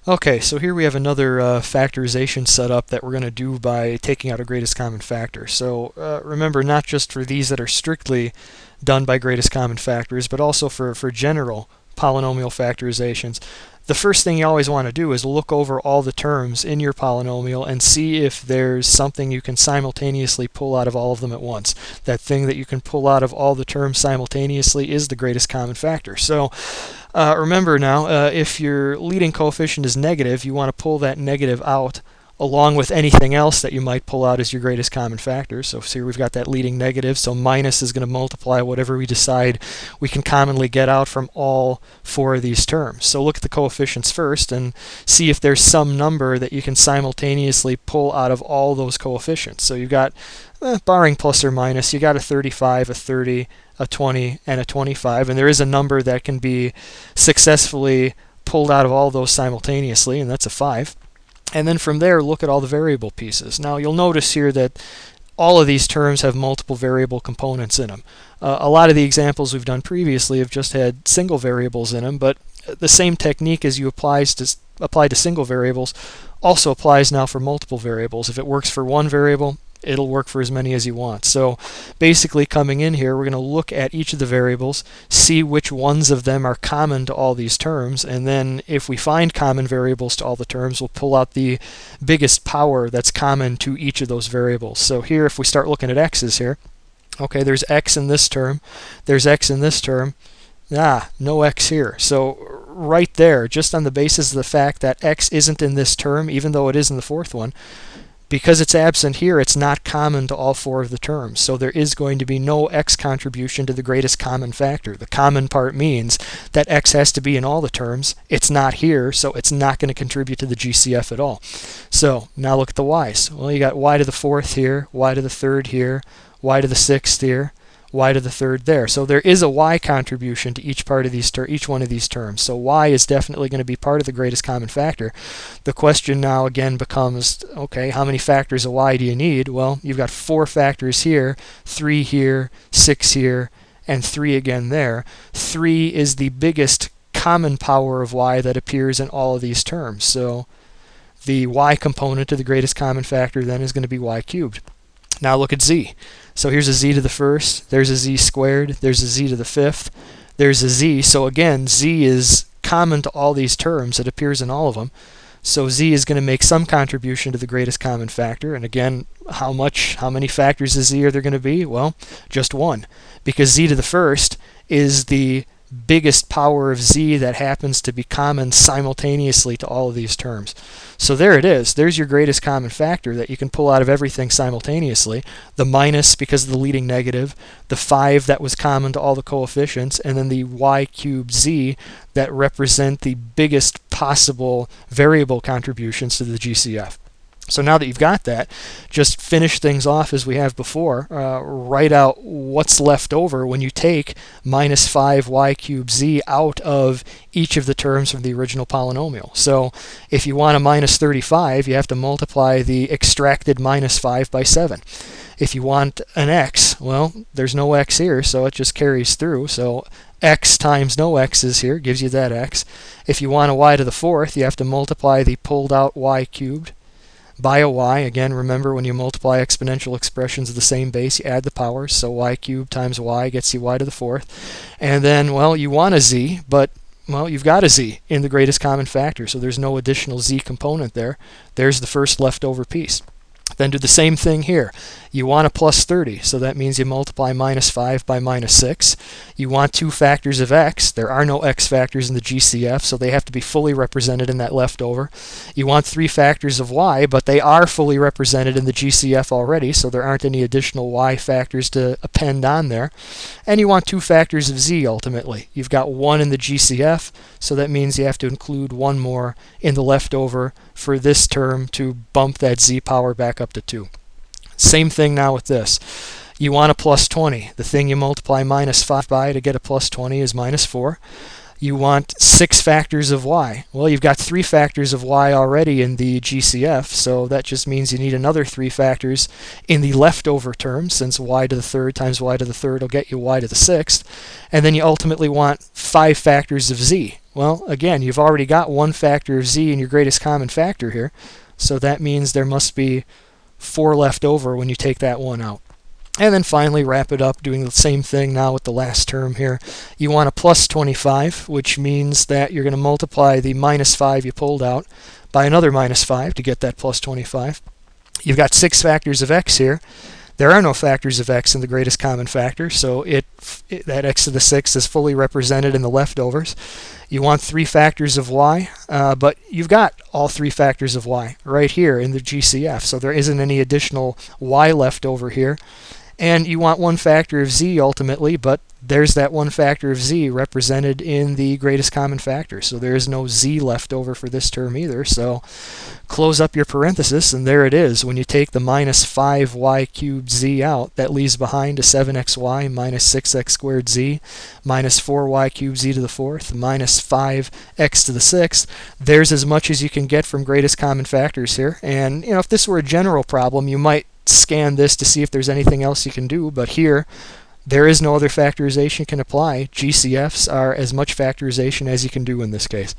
Okay, so here we have another factorization setup that we're going to do by taking out a greatest common factor. So remember, not just for these that are strictly done by greatest common factors, but also for general polynomial factorizations. The first thing you always want to do is look over all the terms in your polynomial and see if there's something you can simultaneously pull out of all of them at once. That thing that you can pull out of all the terms simultaneously is the greatest common factor. So remember now, if your leading coefficient is negative, you want to pull that negative out along with anything else that you might pull out as your greatest common factor. So here we've got that leading negative, so minus is going to multiply whatever we decide we can commonly get out from all four of these terms. So look at the coefficients first and see if there's some number that you can simultaneously pull out of all those coefficients. So you've got, barring plus or minus, you got a 35, a 30, a 20, and a 25, and there is a number that can be successfully pulled out of all those simultaneously, and that's a 5. And then from there, look at all the variable pieces. Now you'll notice here that all of these terms have multiple variable components in them. A lot of the examples we've done previously have just had single variables in them, but the same technique as you apply to single variables also applies now for multiple variables. If it works for one variable, it'll work for as many as you want. So basically coming in here, we're going to look at each of the variables, see which ones of them are common to all these terms, and then if we find common variables to all the terms, we'll pull out the biggest power that's common to each of those variables. So here, if we start looking at x's here, okay, there's x in this term, there's x in this term, no x here. So right there, just on the basis of the fact that x isn't in this term, even though it is in the fourth one, because it's absent here, it's not common to all four of the terms. So there is going to be no x contribution to the greatest common factor. The common part means that x has to be in all the terms. It's not here, so it's not going to contribute to the GCF at all. So now look at the y's. Well, you got y to the fourth here, y to the third here, y to the sixth here, y to the third there. So there is a y contribution to each part of these each one of these terms. So y is definitely going to be part of the greatest common factor. The question now again becomes, okay, how many factors of y do you need? Well, you've got 4 factors here, 3 here, 6 here, and 3 again there. 3 is the biggest common power of y that appears in all of these terms. So the y component of the greatest common factor then is going to be y cubed. Now look at z. So here's a z to the first, there's a z squared, there's a z to the fifth, there's a z. So again, z is common to all these terms. It appears in all of them. So z is going to make some contribution to the greatest common factor. And again, how many factors of z are there going to be? Well, just one. Because z to the first is the biggest power of z that happens to be common simultaneously to all of these terms. So there it is. There's your greatest common factor that you can pull out of everything simultaneously. The minus because of the leading negative, the 5 that was common to all the coefficients, and then the y cubed z that represent the biggest possible variable contributions to the GCF. So now that you've got that, just finish things off as we have before. Write out what's left over when you take minus 5y cubed z out of each of the terms from the original polynomial. So if you want a minus 35, you have to multiply the extracted minus 5 by 7. If you want an x, well, there's no x here, so it just carries through. So x times no x is here, gives you that x. If you want a y to the fourth, you have to multiply the pulled out y cubed by a y. Again, remember when you multiply exponential expressions of the same base, you add the powers. So y cubed times y gets you y to the fourth. And then, well, you want a z, but, well, you've got a z in the greatest common factor, so there's no additional z component there. There's the first leftover piece. Then do the same thing here. You want a plus 30, so that means you multiply minus 5 by minus 6. You want 2 factors of x. There are no x factors in the GCF, so they have to be fully represented in that leftover. You want 3 factors of y, but they are fully represented in the GCF already, so there aren't any additional y factors to append on there. And you want 2 factors of z ultimately. You've got 1 in the GCF, so that means you have to include 1 more in the leftover for this term to bump that z power back up to 2. Same thing now with this. You want a plus 20. The thing you multiply minus 5 by to get a plus 20 is minus 4. You want 6 factors of y. Well, you've got 3 factors of y already in the GCF, so that just means you need another 3 factors in the leftover term, since y to the third times y to the third will get you y to the sixth. And then you ultimately want 5 factors of z. Well, again, you've already got one factor of z in your greatest common factor here, so that means there must be 4 left over when you take that one out. And then finally wrap it up doing the same thing now with the last term here. You want a plus 25, which means that you're going to multiply the minus 5 you pulled out by another minus 5 to get that plus 25. You've got 6 factors of x here. There are no factors of x in the greatest common factor, so that x to the 6 is fully represented in the leftovers. You want 3 factors of y, but you've got all 3 factors of y right here in the GCF, so there isn't any additional y left over here. And you want 1 factor of z ultimately, but there's that 1 factor of z represented in the greatest common factor, so there is no z left over for this term either. So close up your parenthesis, and there it is. When you take the minus 5y cubed z out, that leaves behind a 7xy minus 6x squared z minus 4y cubed z to the 4th minus 5x to the 6th. There's as much as you can get from greatest common factors here. And if this were a general problem, you might scan this to see if there's anything else you can do, but here there is no other factorization can apply. GCFs are as much factorization as you can do in this case.